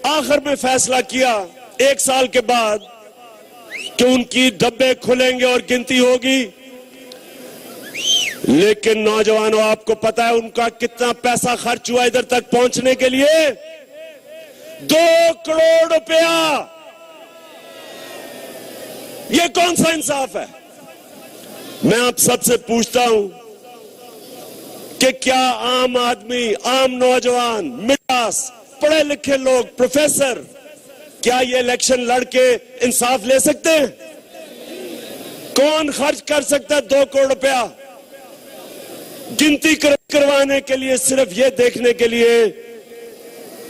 आखिर में फैसला किया 1 साल के बाद कि उनकी डब्बे खुलेंगे और गिनती होगी। लेकिन नौजवानों, आपको पता है उनका कितना पैसा खर्च हुआ इधर तक पहुंचने के लिए? 2 करोड़ रुपया। ये कौन सा इंसाफ है? मैं आप सबसे पूछता हूं कि क्या आम आदमी, आम नौजवान, मिडिल क्लास, पढ़े लिखे लोग, प्रोफेसर, क्या ये इलेक्शन लड़के इंसाफ ले सकते हैं? कौन खर्च कर सकता है 2 करोड़ रुपया गिनती करवाने के लिए, सिर्फ ये देखने के लिए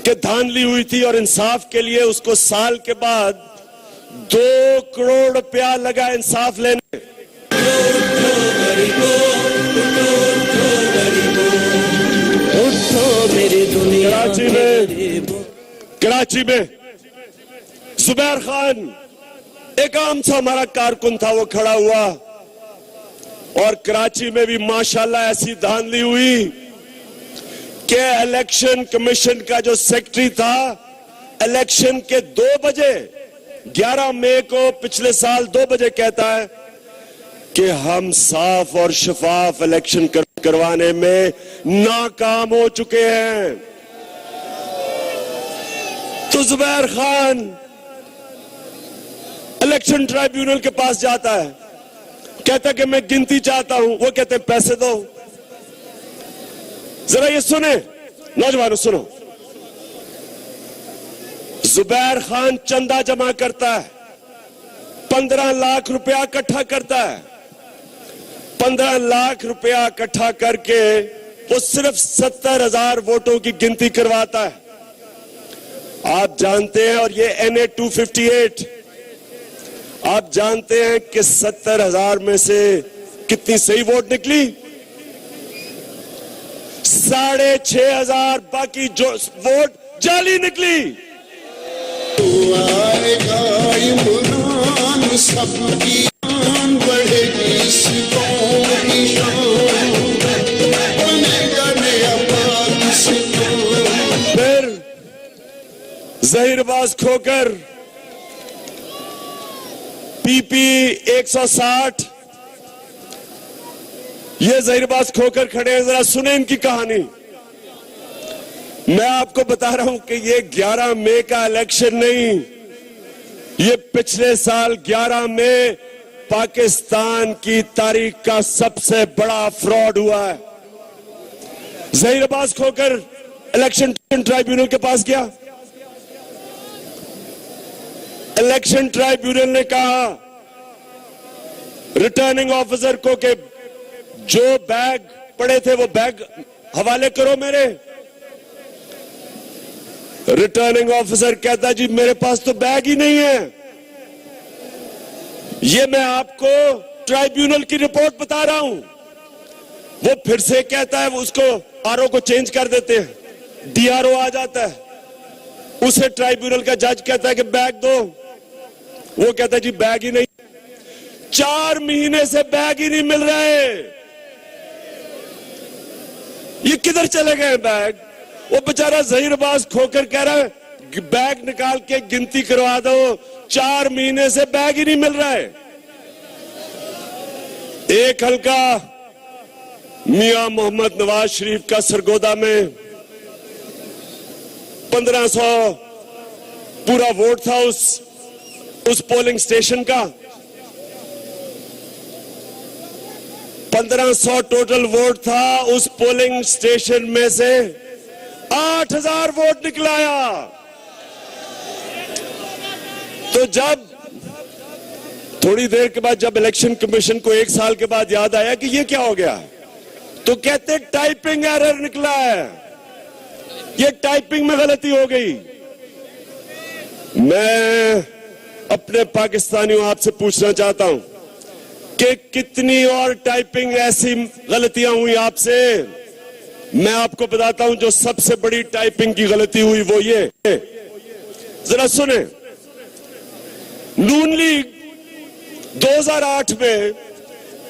कि धांधली हुई थी, और इंसाफ के लिए उसको साल के बाद 2 करोड़ रुपया लगा इंसाफ लेने। कराची में जुबैर खान एक आम सा हमारा कारकुन था, वो खड़ा हुआ और कराची में भी माशाल्लाह ऐसी धांधली हुई कि इलेक्शन कमीशन का जो सेक्रेटरी था, इलेक्शन के 2 बजे 11 मई को पिछले साल 2 बजे कहता है कि हम साफ और शफाफ इलेक्शन करवाने में नाकाम हो चुके हैं। तो जुबैर खान इलेक्शन ट्राइब्यूनल के पास जाता है, कहता कि मैं गिनती चाहता हूं। वो कहते हैं पैसे दो। जरा ये सुने नौजवानों, सुनो। जुबैर खान चंदा जमा करता है, 15 लाख रुपया इकट्ठा करता है। 15 लाख रुपया इकट्ठा करके वो सिर्फ 70,000 वोटों की गिनती करवाता है। आप जानते हैं, और ये NA 258, आप जानते हैं कि 70,000 में से कितनी सही वोट निकली? 6,500 बाकी जो वोट जाली निकली। आएगा इमरान, सबकी जान बढ़ेगी, की शान बनेगा नया पाकिस्तान। फिर जहीरबाज खोकर PP 160, ये जहीरबाज खोकर खड़े हैं। जरा सुने इनकी कहानी। मैं आपको बता रहा हूं कि ये 11 मई का इलेक्शन नहीं, ये पिछले साल 11 मई पाकिस्तान की तारीख का सबसे बड़ा फ्रॉड हुआ है। जहीरबाज खोकर इलेक्शन ट्राइब्यूनल के पास गया। इलेक्शन ट्राइब्यूनल ने कहा रिटर्निंग ऑफिसर को कि जो बैग पड़े थे वो बैग हवाले करो मेरे। रिटर्निंग ऑफिसर कहता जी मेरे पास तो बैग ही नहीं है। ये मैं आपको ट्राइब्यूनल की रिपोर्ट बता रहा हूं। वो फिर से कहता है, वो उसको आरओ को चेंज कर देते हैं, DRO आ जाता है। उसे ट्राइब्यूनल का जज कहता है कि बैग दो। वो कहता है जी बैग ही नहीं। 4 महीने से बैग ही नहीं मिल रहे। ये किधर चले गए बैग? वो बेचारा जहीरबाज खोकर कह रहा है बैग निकाल के गिनती करवा दो। 4 महीने से बैग ही नहीं मिल रहा है। एक हल्का मियां मोहम्मद नवाज शरीफ का सरगोदा में 1500 पूरा वोट था उस पोलिंग स्टेशन का। 1500 टोटल वोट था उस पोलिंग स्टेशन में से 8,000 वोट निकलाया। तो जब थोड़ी देर के बाद जब इलेक्शन कमीशन को 1 साल के बाद याद आया कि ये क्या हो गया, तो कहते टाइपिंग एरर निकला है, ये टाइपिंग में गलती हो गई। मैं अपने पाकिस्तानियों आपसे पूछना चाहता हूं कि कितनी और टाइपिंग ऐसी गलतियां हुई आपसे। मैं आपको बताता हूं जो सबसे बड़ी टाइपिंग की गलती हुई वो ये, जरा सुने। नून लीग 2008 में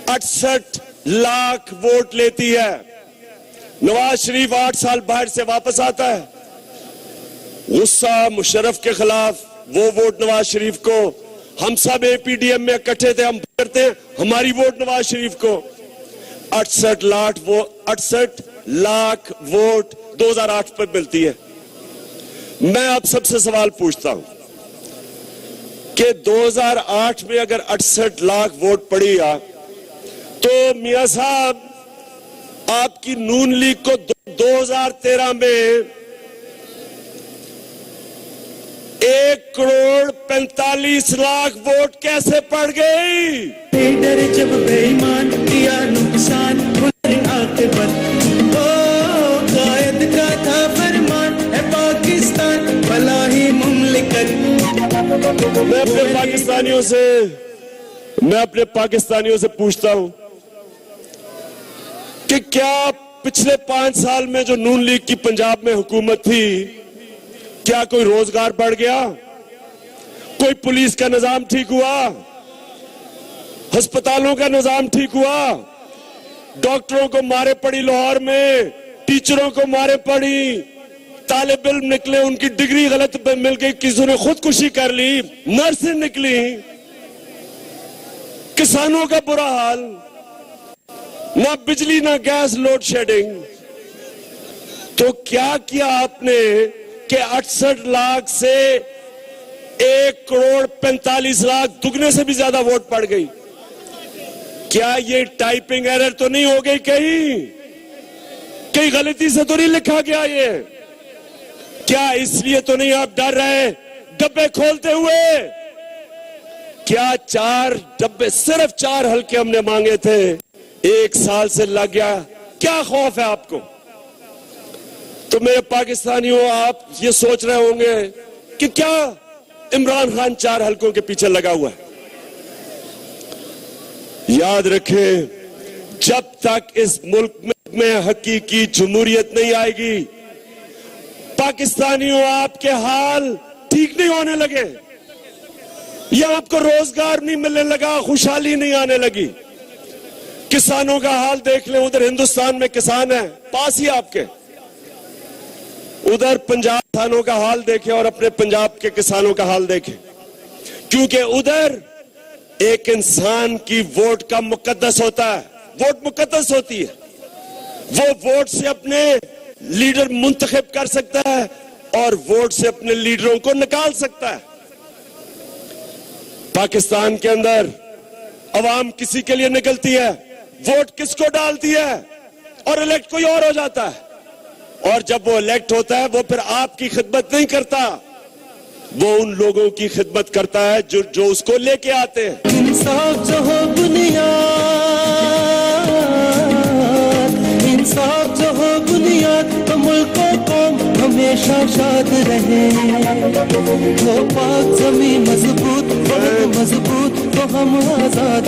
68 लाख वोट लेती है। नवाज शरीफ 8 साल बाहर से वापस आता है, गुस्सा मुशर्रफ के खिलाफ, वो वोट नवाज शरीफ को। हम सब एपीडीएम में इकट्ठे थे, हम करते हैं हमारी वोट नवाज शरीफ को। 68 लाख वोट 2008 पर मिलती है। मैं आप सबसे सवाल पूछता हूं कि 2008 में अगर 68 लाख वोट पड़ेगा तो मियां साहब आपकी नून लीग को 2013 में 1,45,00,000 वोट कैसे पड़ गई? डर जब बेईमान किया नुकसान आखिरत, ओ कायद का था फरमान है पाकिस्तान भला ही मुमलिकत। मैं अपने पाकिस्तानियों से पूछता हूं कि क्या पिछले 5 साल में जो नून लीग की पंजाब में हुकूमत थी, क्या कोई रोजगार बढ़ गया? कोई पुलिस का निजाम ठीक हुआ? अस्पतालों का निजाम ठीक हुआ? डॉक्टरों को मारे पड़ी लाहौर में, टीचरों को मारे पड़ी, तालिब इल्म निकले उनकी डिग्री गलत मिल गई, किसी ने खुदकुशी कर ली, नर्सें निकली, किसानों का बुरा हाल, ना बिजली ना गैस, लोड शेडिंग। तो क्या किया आपने कि 68 लाख से 1,45,00,000 दुगने से भी ज्यादा वोट पड़ गई? क्या ये टाइपिंग एरर तो नहीं हो गई? कहीं गलती से तो नहीं लिखा गया ये? क्या इसलिए तो नहीं आप डर रहे डब्बे खोलते हुए? क्या 4 डब्बे, सिर्फ 4 हल्के हमने मांगे थे, 1 साल से लग गया, क्या खौफ है आपको? तो मेरे पाकिस्तानियों, आप ये सोच रहे होंगे कि क्या इमरान खान 4 हल्कों के पीछे लगा हुआ है? याद रखें, जब तक इस मुल्क में हकीकी जमहूरियत नहीं आएगी, पाकिस्तानियों आपके हाल ठीक नहीं होने लगे, या आपको रोजगार नहीं मिलने लगा, खुशहाली नहीं आने लगी। किसानों का हाल देख लें, उधर हिंदुस्तान में किसान है पास ही आपके, उधर पंजाब किसानों का हाल देखें और अपने पंजाब के किसानों का हाल देखें, क्योंकि उधर एक इंसान की वोट का मुकद्दस होता है, वोट मुकद्दस होती है, वो वोट से अपने लीडर मुंतखब कर सकता है और वोट से अपने लीडरों को निकाल सकता है। पाकिस्तान के अंदर अवाम किसी के लिए निकलती है, वोट किसको डालती है और इलेक्ट कोई और हो जाता है, और जब वो इलेक्ट होता है वो फिर आपकी खिदमत नहीं करता, वो उन लोगों की खिदमत करता है जो उसको लेके आते हैं। इंसाफ जो हो बुनियाद तो मुल्क कौम हमेशा शाद रहे, वो पाक जमीन मजबूत तो हम आजाद।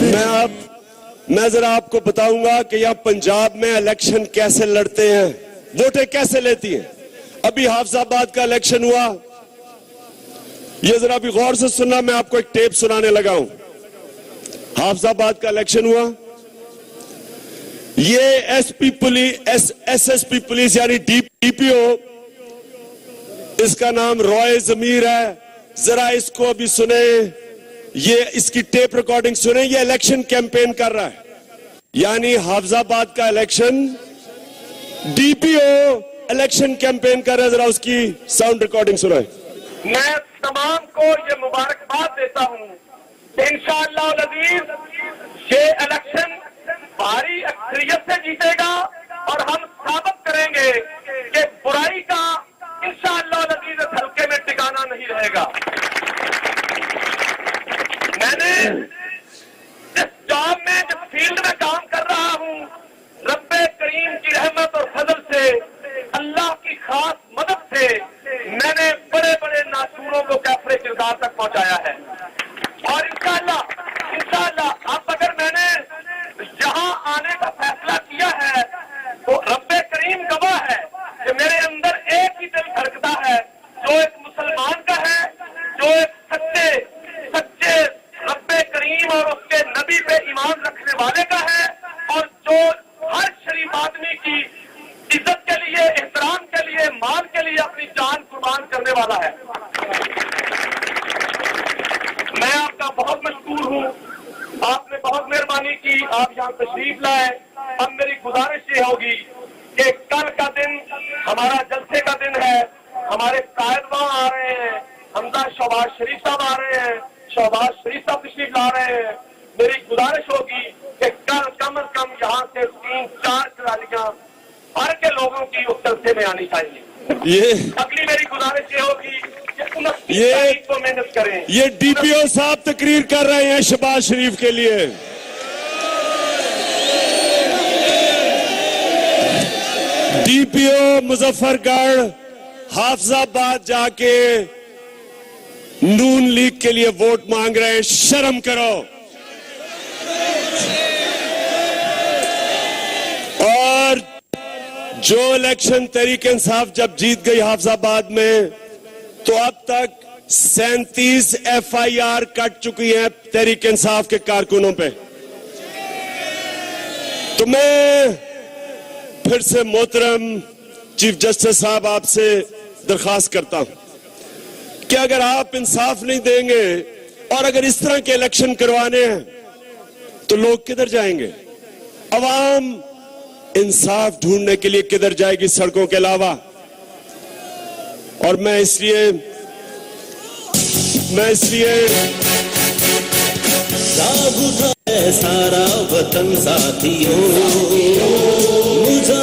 मैं जरा आपको बताऊंगा कि यहाँ पंजाब में इलेक्शन कैसे लड़ते हैं, वोटें कैसे लेती हैं। अभी हाफिजाबाद का इलेक्शन हुआ, ये जरा भी गौर से सुनना, मैं आपको एक टेप सुनाने लगा हूं। हाफिजाबाद का इलेक्शन हुआ, ये एसपी पुलिस, एसएसपी पुलिस यानी डीपीओ, इसका नाम रॉय जमीर है। जरा इसको अभी सुने, ये इसकी टेप रिकॉर्डिंग सुने, ये इलेक्शन कैंपेन कर रहा है, यानी हाफिजाबाद का इलेक्शन डीपीओ इलेक्शन कैंपेन कर रहा है। जरा उसकी साउंड रिकॉर्डिंग सुनाए। मैं तमाम को ये मुबारकबाद देता हूँ, इंशाअल्लाह अज़ीज ये इलेक्शन भारी अक्सरियत से जीतेगा और हम साबित करेंगे कि बुराई का इंशाअल्लाह अज़ीज इस हल्के में ठिकाना नहीं रहेगा। मैंने जिस जॉब में, जिस फील्ड में काम कर रहा हूँ, रब्बे करीम की रहमत और फजल से, अल्लाह की खास मदद से मैंने बड़े बड़े नासूरों को कैफरे किरदार तक पहुंचाया है। और इंशाअल्लाह अब अगर मैंने यहाँ आने का फैसला किया है तो रब्बे करीम गवाह है कि मेरे अंदर एक ही दिल धड़कता है, जो एक मुसलमान का है, जो एक सच्चे रब्बे करीम और उसके नबी पे ईमान रखने वाले का है, और जो हर शरीफ आदमी की इज्जत के लिए, एहतराम के लिए, माल के लिए अपनी जान कुर्बान करने वाला मैं आपका बहुत मशकूर हूँ, आपने बहुत मेहरबानी की, आप यहाँ तशरीफ लाए। अब मेरी गुजारिश ये होगी कि कल का दिन हमारा जलसे का दिन है, हमारे कायद वहाँ आ रहे हैं, हमजा शहबाज शरीफ साहब आ रहे हैं, शहबाज शरीफ साहब तशरीफ ला रहे हैं। मेरी गुजारिश होगी कि कल कम से कम यहाँ से 3-4 ट्रालियां भर के लोगों की उस जलसे में आनी चाहिए। ये अगली मेरी गुजारिश ये होगी कि 29 तारीख को मेहनत करें। ये डीपीओ साहब तकरीर कर रहे हैं शहबाज शरीफ के लिए। डीपीओ मुजफ्फरगढ़ हाफिजाबाद जाके नून लीग के लिए वोट मांग रहे हैं, शर्म करो। और जो इलेक्शन तहरीक इंसाफ जब जीत गई हाफिजाबाद में, तो अब तक 37 FIR कट चुकी हैं तहरीक इंसाफ के कारकुनों पे। तो मैं फिर से मोहतरम चीफ जस्टिस साहब आपसे दरखास्त करता हूं कि अगर आप इंसाफ नहीं देंगे और अगर इस तरह के इलेक्शन करवाने हैं तो लोग किधर जाएंगे? अवाम इंसाफ ढूंढने के लिए किधर जाएगी सड़कों के अलावा? और मैं इसलिए सारा वतन साथियों, मुझे